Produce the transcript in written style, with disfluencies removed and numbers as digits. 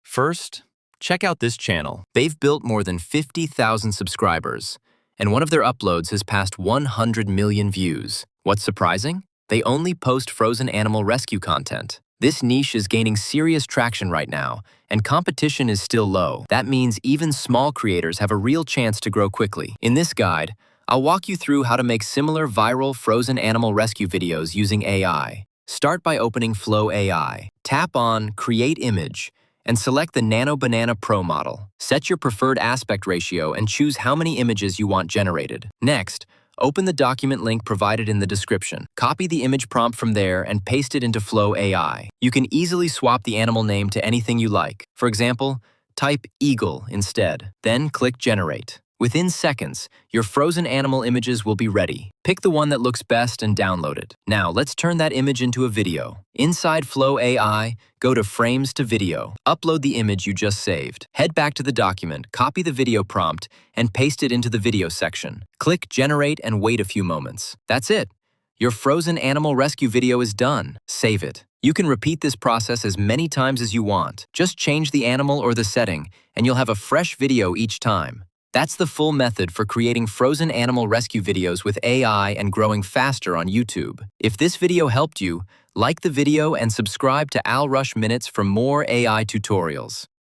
First, check out this channel. They've built more than 50,000 subscribers, and one of their uploads has passed 100 million views. What's surprising? They only post frozen animal rescue content. This niche is gaining serious traction right now, and competition is still low. That means even small creators have a real chance to grow quickly. In this guide, I'll walk you through how to make similar viral frozen animal rescue videos using AI. Start by opening Flow AI. Tap on Create Image and select the Nano Banana Pro model. Set your preferred aspect ratio and choose how many images you want generated. Next, open the document link provided in the description. Copy the image prompt from there and paste it into Flow AI. You can easily swap the animal name to anything you like. For example, type eagle instead. Then click Generate. Within seconds, your frozen animal images will be ready. Pick the one that looks best and download it. Now, let's turn that image into a video. Inside Flow AI, go to Frames to Video. Upload the image you just saved. Head back to the document, copy the video prompt, and paste it into the video section. Click Generate and wait a few moments. That's it. Your frozen animal rescue video is done. Save it. You can repeat this process as many times as you want. Just change the animal or the setting, and you'll have a fresh video each time. That's the full method for creating frozen animal rescue videos with AI and growing faster on YouTube. If this video helped you, like the video and subscribe to Al Rush Minutes for more AI tutorials.